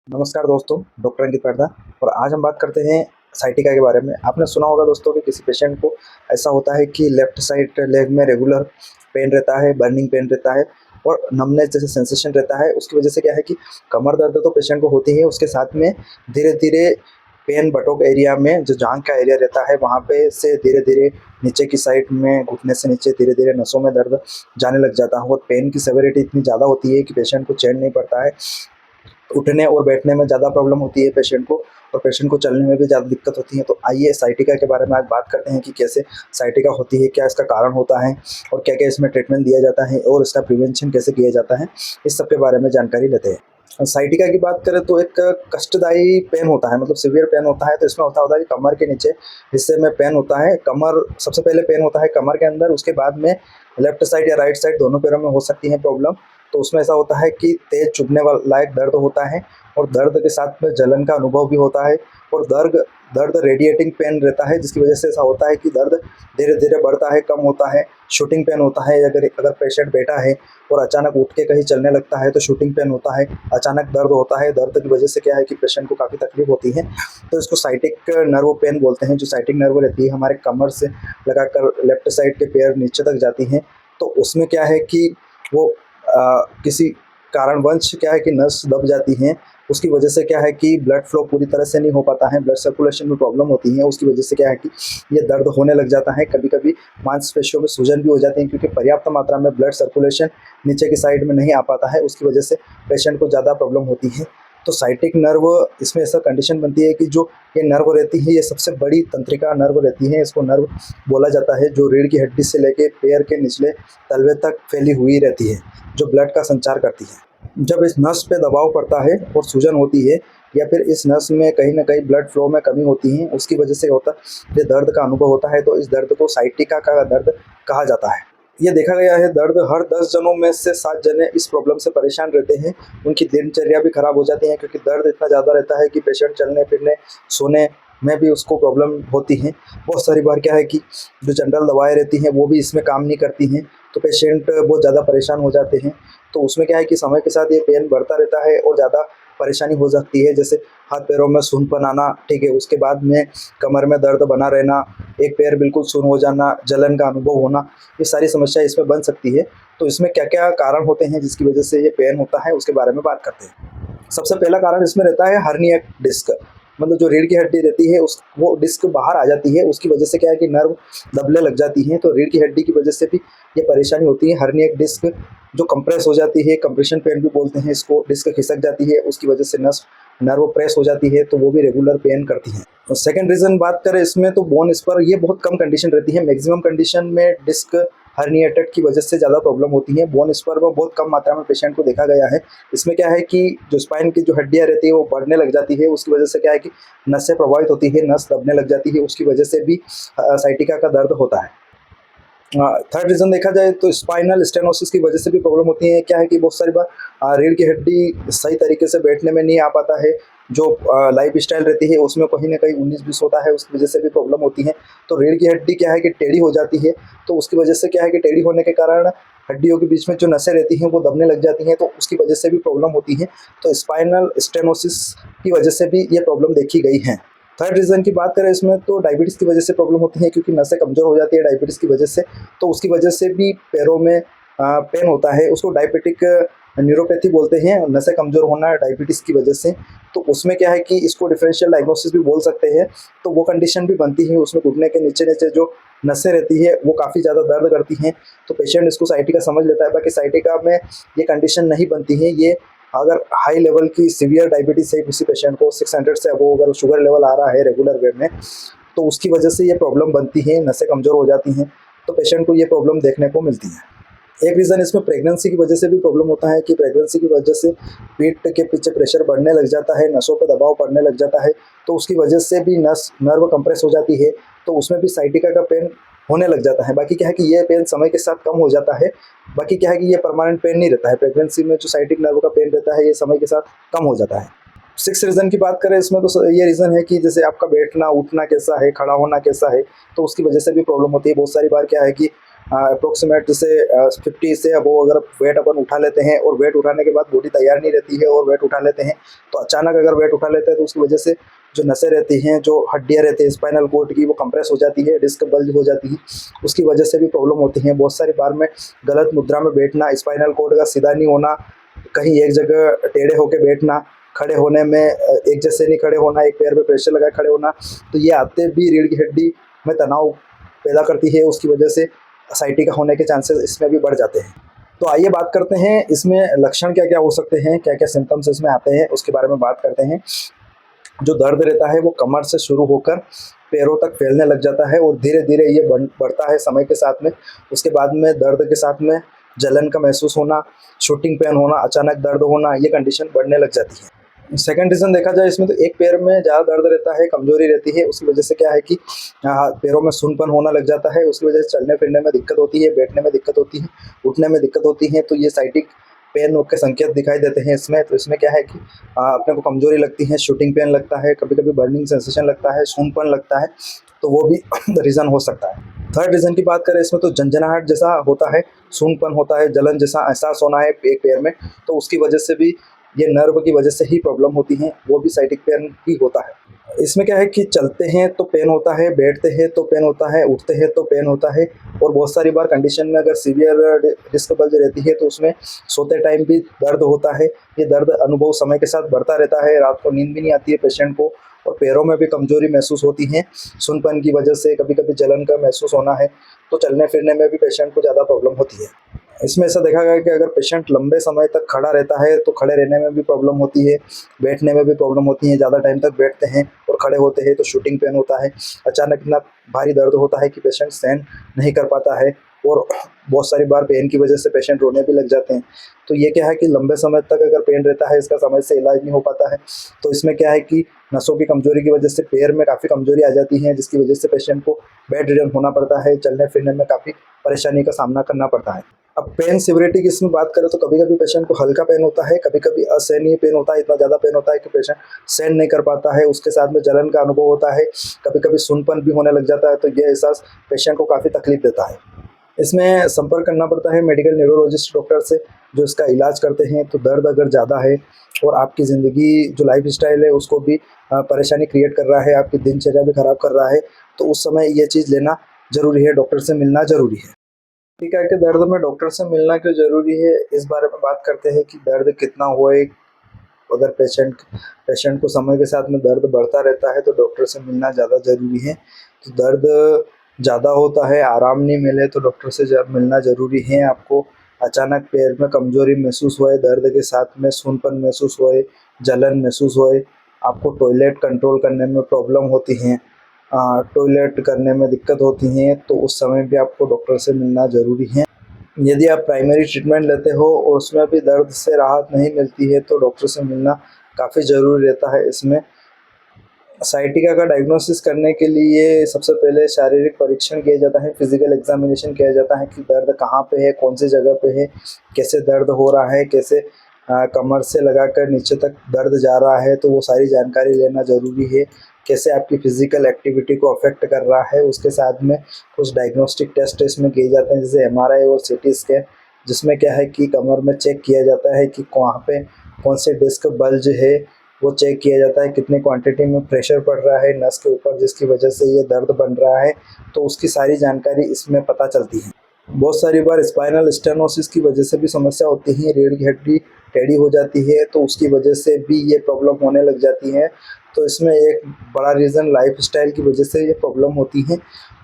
नमस्कार दोस्तों, डॉक्टर अंकित पारदा। और आज हम बात करते हैं साइटिका के बारे में। आपने सुना होगा दोस्तों कि किसी पेशेंट को ऐसा होता है कि लेफ्ट साइड लेग में रेगुलर पेन रहता है, बर्निंग पेन रहता है और नमनेस जैसे सेंसेशन रहता है। उसकी वजह से क्या है कि कमर दर्द तो पेशेंट को होती है, उसके साथ में धीरे-धीरे पेन बटोक एरिया में जो जांघ का एरिया रहता है वहाँ पे से धीरे-धीरे नीचे की साइड में घुटने से नीचे धीरे-धीरे नसों में दर्द जाने लग जाता है और पेन की सेवेरिटी इतनी ज़्यादा होती है कि पेशेंट को चैन नहीं पड़ता है। उठने और बैठने में ज़्यादा प्रॉब्लम होती है पेशेंट को और पेशेंट को चलने में भी ज़्यादा दिक्कत होती है। तो आइए साइटिका के बारे में आज बात करते हैं कि कैसे साइटिका होती है, क्या इसका कारण होता है और क्या-क्या इसमें ट्रीटमेंट दिया जाता है और इसका प्रिवेंशन कैसे किया जाता है, इस सब के बारे में जानकारी लेते हैं। साइटिका की बात करें तो एक कष्टदायी पेन होता है, मतलब सीवियर पेन होता है। तो इसमें होता है कि कमर के नीचे हिस्से में पेन होता है। कमर सबसे पहले पेन होता है कमर के अंदर, उसके बाद में लेफ्ट साइड या राइट साइड दोनों पैरों में हो सकती है प्रॉब्लम। तो उसमें ऐसा होता है कि तेज चुभने वाला लायक दर्द होता है और दर्द के साथ में जलन का अनुभव भी होता है और दर्द दर्द रेडिएटिंग पेन रहता है, जिसकी वजह से ऐसा होता है कि दर्द धीरे धीरे बढ़ता है, कम होता है। शूटिंग पेन होता है, अगर अगर पेशेंट बैठा है और अचानक उठ के कहीं चलने लगता है तो शूटिंग पेन होता है। अचानक दर्द होता है, दर्द की वजह से क्या है कि पेशेंट को काफ़ी तकलीफ होती है। तो इसको साइटिक नर्व पेन बोलते हैं। जो साइटिक नर्व रहती है हमारे कमर से लगाकर लेफ्ट साइड के पैर नीचे तक जाती हैं। तो उसमें क्या है कि वो किसी कारणवश क्या है कि नस दब जाती हैं। उसकी वजह से क्या है कि ब्लड फ्लो पूरी तरह से नहीं हो पाता है, ब्लड सर्कुलेशन में प्रॉब्लम होती है। उसकी वजह से क्या है कि ये दर्द होने लग जाता है। कभी-कभी मांसपेशियों में सूजन भी हो जाती है क्योंकि पर्याप्त मात्रा में ब्लड सर्कुलेशन नीचे की साइड में नहीं आ पाता है। उसकी वजह से पेशेंट को ज़्यादा प्रॉब्लम होती है। तो साइटिक नर्व इसमें ऐसा कंडीशन बनती है कि जो ये नर्व रहती है, ये सबसे बड़ी तंत्रिका नर्व रहती है। इसको नर्व बोला जाता है, जो रीढ़ की हड्डी से लेके पैर के निचले तलवे तक फैली हुई रहती है, जो ब्लड का संचार करती है। जब इस नस पे दबाव पड़ता है और सूजन होती है या फिर इस नस में कहीं न कहीं ब्लड फ्लो में कमी होती है, उसकी वजह से होता ये दर्द का अनुभव होता है। तो इस दर्द को साइटिका का दर्द कहा जाता है। ये देखा गया है, दर्द हर 10 जनों में से 7 जने इस प्रॉब्लम से परेशान रहते हैं। उनकी दिनचर्या भी खराब हो जाती है क्योंकि दर्द इतना ज़्यादा रहता है कि पेशेंट चलने-फिरने, सोने में भी उसको प्रॉब्लम होती है। बहुत सारी बार क्या है कि जो जनरल दवाएँ रहती हैं वो भी इसमें काम नहीं करती हैं, तो पेशेंट बहुत ज़्यादा परेशान हो जाते हैं। तो उसमें क्या है कि समय के साथ ये पेन बढ़ता रहता है और ज़्यादा परेशानी हो सकती है। जैसे हाथ-पैरों में सूनपन आना, ठीक है? उसके बाद में कमर में दर्द बना रहना, एक पैर बिल्कुल सून हो जाना, जलन का अनुभव होना, ये सारी समस्या इसमें बन सकती है। तो इसमें क्या-क्या कारण होते हैं जिसकी वजह से ये पेन होता है, उसके बारे में बात करते हैं। सबसे पहला कारण इसमें रहता है हर्निएट डिस्क, मतलब जो रीढ़ की हड्डी रहती है उस वो डिस्क बाहर आ जाती है। उसकी वजह से क्या है कि नर्व दबने लग जाती हैं, तो रीढ़ की हड्डी की वजह से भी ये परेशानी होती है। हर्निएट डिस्क जो कंप्रेस हो जाती है, कंप्रेशन पेन भी बोलते हैं इसको, डिस्क खिसक जाती है, उसकी वजह से नर्व प्रेस हो जाती है, तो वो भी रेगुलर पेन करती है। और सेकंड रीज़न बात करें इसमें तो बोन स्पर, ये बहुत कम कंडीशन रहती है। मैक्सिमम कंडीशन में डिस्क हर्निएटेड की वजह से ज़्यादा प्रॉब्लम होती है। बोन स्पर में बहुत कम मात्रा में पेशेंट को देखा गया है। इसमें क्या है कि जो स्पाइन की जो हड्डियाँ रहती है वो बढ़ने लग जाती है, उसकी वजह से क्या है कि नसें प्रभावित होती है, नस दबने लग जाती है, उसकी वजह से भी साइटिका का दर्द होता है। थर्ड रीज़न देखा जाए तो स्पाइनल स्टेनोसिस की वजह से भी प्रॉब्लम होती है। क्या है कि बहुत सारी बार रीढ़ की हड्डी सही तरीके से बैठने में नहीं आ पाता है। जो लाइफ़स्टाइल रहती है उसमें कहीं न कहीं 19-20 होता है, उसकी वजह से भी प्रॉब्लम होती है। तो रीढ़ की हड्डी क्या है कि टेढ़ी हो जाती है, तो उसकी वजह से क्या है कि टेढ़ी होने के कारण हड्डियों के बीच में जो नसें रहती हैं वो दबने लग जाती हैं, तो उसकी वजह से भी प्रॉब्लम होती है। तो स्पाइनल स्टेनोसिस की वजह से भी ये प्रॉब्लम देखी गई है। थर्ड रीज़न की बात करें इसमें तो डायबिटीज़ की वजह से प्रॉब्लम होती है, क्योंकि नसें कमज़ोर हो जाती है डायबिटीज़ की वजह से, तो उसकी वजह से भी पैरों में पेन होता है। उसको डायबिटिक न्यूरोपैथी बोलते हैं, नसें कमज़ोर होना डायबिटीज़ की वजह से। तो उसमें क्या है कि इसको डिफरेंशियल डायग्नोसिस भी बोल सकते हैं। तो वो कंडीशन भी बनती है, उसमें घुटने के नीचे-नीचे जो नसें रहती है वो काफ़ी ज़्यादा दर्द करती हैं, तो पेशेंट इसको साइटिका समझ लेता है। बाकी साइटिका में ये कंडीशन नहीं बनती है। ये अगर हाई लेवल की सीवियर डायबिटीज़ है किसी पेशेंट को 600 से अबव अगर शुगर लेवल आ रहा है रेगुलर वे में, तो उसकी वजह से ये प्रॉब्लम बनती है, नसें कमज़ोर हो जाती हैं, तो पेशेंट को ये प्रॉब्लम देखने को मिलती है। एक रीज़न इसमें प्रेगनेंसी की वजह से भी प्रॉब्लम होता है कि प्रेगनेंसी की वजह से पेट के पीछे प्रेशर बढ़ने लग जाता है, नसों पे दबाव पड़ने लग जाता है, तो उसकी वजह से भी नर्व कंप्रेस हो जाती है, तो उसमें भी साइटिका का पेन होने लग जाता है। बाकी क्या है कि ये पेन समय के साथ कम हो जाता है। बाकी क्या है कि ये परमानेंट पेन नहीं रहता है। प्रेगनेंसी में जो साइटिक नर्व का पेन रहता है ये समय के साथ कम हो जाता है। सिक्स रीज़न की बात करें इसमें तो ये रीज़न है कि जैसे आपका बैठना उठना कैसा है, खड़ा होना कैसा है, तो उसकी वजह से भी प्रॉब्लम होती है। बहुत सारी बार क्या है कि अप्रोक्सीमेट जैसे 50 से अब अगर वेट अपन उठा लेते हैं और वेट उठाने के बाद बॉडी तैयार नहीं रहती है और वेट उठा लेते हैं, तो अचानक अगर वेट उठा लेते हैं तो उसकी वजह से जो नसें रहती हैं, जो हड्डियाँ रहती हैं स्पाइनल कॉर्ड की, वो कंप्रेस हो जाती है, डिस्क बल्ज हो जाती है, उसकी वजह से भी प्रॉब्लम होती है। बहुत सारी बार में गलत मुद्रा में बैठना, स्पाइनल कॉर्ड का सीधा नहीं होना, कहीं एक जगह टेढ़े होकर बैठना, खड़े होने में एक जैसे नहीं खड़े होना, एक पैर पे प्रेशर लगा खड़े होना, तो ये आते भी रीढ़ की हड्डी में तनाव पैदा करती है। उसकी वजह से साइटिका होने के चांसेस इसमें भी बढ़ जाते हैं। तो आइए बात करते हैं इसमें लक्षण क्या क्या हो सकते हैं, क्या क्या सिम्टम्स इसमें आते हैं, उसके बारे में बात करते हैं। जो दर्द रहता है वो कमर से शुरू होकर पैरों तक फैलने लग जाता है और धीरे धीरे ये बढ़ता है समय के साथ में। उसके बाद में दर्द के साथ में जलन का महसूस होना, शूटिंग पेन होना, अचानक दर्द होना, ये कंडीशन बढ़ने लग जाती है। सेकंड रीज़न देखा जाए इसमें, तो एक पैर में ज़्यादा दर्द रहता है, कमजोरी रहती है, उसकी वजह से क्या है कि पैरों में सुनपन होना लग जाता है, उसकी वजह से चलने फिरने में दिक्कत होती है, बैठने में दिक्कत होती है, उठने में दिक्कत होती है। तो ये साइटिक पेन के संकेत दिखाई देते हैं इसमें। तो इसमें क्या है कि अपने को कमजोरी लगती है, शूटिंग पेन लगता है, कभी कभी बर्निंग सेंसेशन लगता है, सूनपन लगता है, तो वो भी रीज़न हो सकता है। थर्ड रीज़न की बात करें इसमें, तो झंझनाहट जैसा होता है, सूनपन होता है, जलन जैसा एहसास होना है एक पैर में, तो उसकी वजह से भी, ये नर्व की वजह से ही प्रॉब्लम होती है, वो भी साइटिक पेन ही होता है। इसमें क्या है कि चलते हैं तो पेन होता है, बैठते हैं तो पेन होता है, उठते हैं तो पेन होता है, और बहुत सारी बार कंडीशन में अगर सीवियर डिस्क बल्ज रहती है तो उसमें सोते टाइम भी दर्द होता है। ये दर्द अनुभव समय के साथ बढ़ता रहता है, रात को नींद भी नहीं आती है पेशेंट को, और पैरों में भी कमजोरी महसूस होती है सुनपन की वजह से, कभी कभी जलन का महसूस होना है, तो चलने फिरने में भी पेशेंट को ज़्यादा प्रॉब्लम होती है। इसमें ऐसा देखा गया कि अगर पेशेंट लंबे समय तक खड़ा रहता है तो खड़े रहने में भी प्रॉब्लम होती है, बैठने में भी प्रॉब्लम होती है, ज़्यादा टाइम तक बैठते हैं और खड़े होते हैं तो शूटिंग पेन होता है, अचानक इतना भारी दर्द होता है कि पेशेंट सहन नहीं कर पाता है, और बहुत सारी बार पेन की वजह से पेशेंट रोने भी लग जाते हैं। तो ये क्या है कि लंबे समय तक अगर पेन रहता है, इसका समय से इलाज नहीं हो पाता है, तो इसमें क्या है कि नसों की कमजोरी की वजह से पैर में काफ़ी कमजोरी आ जाती है, जिसकी वजह से पेशेंट को बेड रिडन होना पड़ता है, चलने फिरने में काफ़ी परेशानी का सामना करना पड़ता है। अब पेन सिविरिटी की इसमें बात करें तो कभी कभी पेशेंट को हल्का पेन होता है, कभी कभी असहनीय पेन होता है, इतना ज़्यादा पेन होता है कि पेशेंट सहन नहीं कर पाता है, उसके साथ में जलन का अनुभव होता है, कभी कभी सुनपन भी होने लग जाता है, तो ये एहसास पेशेंट को काफ़ी तकलीफ देता है। इसमें संपर्क करना पड़ता है मेडिकल न्यूरोलॉजिस्ट डॉक्टर से, जो इसका इलाज करते हैं। तो दर्द अगर ज़्यादा है और आपकी ज़िंदगी जो लाइफ स्टाइल है उसको भी परेशानी क्रिएट कर रहा है, आपकी दिनचर्या भी ख़राब कर रहा है, तो उस समय ये चीज़ लेना ज़रूरी है, डॉक्टर से मिलना ज़रूरी है। ठीक है कि दर्द में डॉक्टर से मिलना क्यों ज़रूरी है, इस बारे में बात करते हैं कि दर्द कितना होए। अगर पेशेंट को समय के साथ में दर्द बढ़ता रहता है तो डॉक्टर से मिलना ज़्यादा ज़रूरी है। तो दर्द ज़्यादा होता है, आराम नहीं मिले तो डॉक्टर से मिलना ज़रूरी है। आपको अचानक पैर में कमज़ोरी महसूस होए, दर्द के साथ में सूनपन महसूस होए, जलन महसूस होए, आपको टॉयलेट कंट्रोल करने में प्रॉब्लम होती है, टॉयलेट करने में दिक्कत होती है, तो उस समय भी आपको डॉक्टर से मिलना ज़रूरी है। यदि आप प्राइमरी ट्रीटमेंट लेते हो और उसमें भी दर्द से राहत नहीं मिलती है तो डॉक्टर से मिलना काफ़ी ज़रूरी रहता है। इसमें साइटिका का डायग्नोसिस करने के लिए सबसे पहले शारीरिक परीक्षण किया जाता है, फिजिकल एग्जामिनेशन किया जाता है कि दर्द कहाँ पे है, कौन सी जगह पे है, कैसे दर्द हो रहा है, कैसे कमर से लगाकर नीचे तक दर्द जा रहा है, तो वो सारी जानकारी लेना ज़रूरी है। कैसे आपकी फिजिकल एक्टिविटी को अफेक्ट कर रहा है, उसके साथ में कुछ डायग्नोस्टिक टेस्ट इसमें किए जाते हैं, जैसे एमआरआई और सीटी स्कैन, जिसमें क्या है कि कमर में चेक किया जाता है कि वहाँ पे कौन से डिस्क बल्ज है, वो चेक किया जाता है, कितने क्वांटिटी में प्रेशर पड़ रहा है नस के ऊपर जिसकी वजह से ये दर्द बन रहा है, तो उसकी सारी जानकारी इसमें पता चलती है। बहुत सारी बार स्पाइनल स्टेनोसिस की वजह से भी समस्या होती है, रीढ़ की हड्डी टेढ़ी हो जाती है, तो उसकी वजह से भी ये प्रॉब्लम होने लग जाती है। तो इसमें एक बड़ा रीज़न लाइफ स्टाइल की वजह से ये प्रॉब्लम होती है।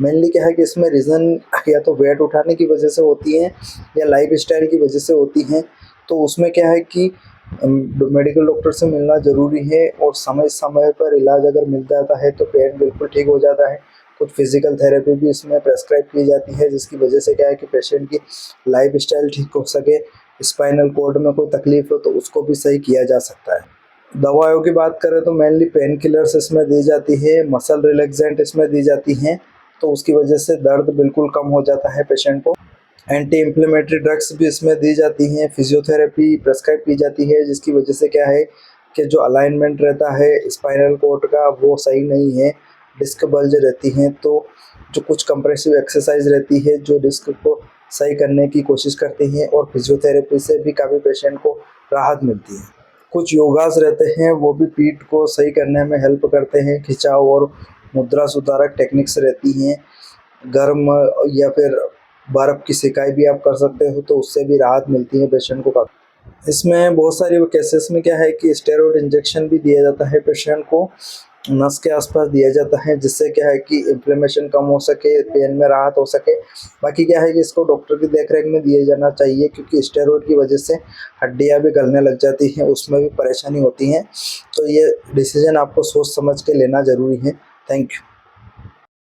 मेनली क्या है कि इसमें रीज़न या तो वेट उठाने की वजह से होती है या लाइफ स्टाइल की वजह से होती हैं। तो उसमें क्या है कि मेडिकल डॉक्टर से मिलना ज़रूरी है, और समय समय पर इलाज अगर मिल जाता है तो पेन बिल्कुल ठीक हो जाता है। कुछ फिजिकल थेरेपी भी इसमें प्रेस्क्राइब की जाती है, जिसकी वजह से क्या है कि पेशेंट की लाइफ स्टाइल ठीक हो सके, स्पाइनल कॉर्ड में कोई तकलीफ हो तो उसको भी सही किया जा सकता है। दवाओं की बात करें तो मेनली पेन किलर्स इसमें दी जाती है, मसल रिलैक्सेंट इसमें दी जाती हैं, तो उसकी वजह से दर्द बिल्कुल कम हो जाता है पेशेंट को। एंटी इन्फ्लेमेटरी ड्रग्स भी इसमें दी जाती हैं, फिजियोथेरेपी प्रेस्क्राइब की जाती है, जिसकी वजह से क्या है कि जो अलाइनमेंट रहता है स्पाइनल कॉर्ड का वो सही नहीं है, डिस्क बल्ज रहती हैं, तो जो कुछ कंप्रेसिव एक्सरसाइज रहती है जो डिस्क को सही करने की कोशिश करती हैं, और फिजियोथेरेपी से भी काफ़ी पेशेंट को राहत मिलती है। कुछ योगास रहते हैं वो भी पीठ को सही करने में हेल्प करते हैं। खिंचाव और मुद्रा सुधारक टेक्निक्स रहती हैं। गर्म या फिर बर्फ़ की सिकाई भी आप कर सकते हो, तो उससे भी राहत मिलती है पेशेंट को काफ़ी। इसमें बहुत सारी केसेस में क्या है कि स्टेरॉइड इंजेक्शन भी दिया जाता है पेशेंट को, नस के आसपास दिया जाता है, जिससे क्या है कि इन्फ्लेमेशन कम हो सके, पेन में राहत हो सके। बाकी क्या है कि इसको डॉक्टर की देखरेख में दिया जाना चाहिए, क्योंकि स्टेरॉइड की वजह से हड्डियाँ भी गलने लग जाती हैं, उसमें भी परेशानी होती है। तो ये डिसीजन आपको सोच समझ के लेना ज़रूरी है। Thank you.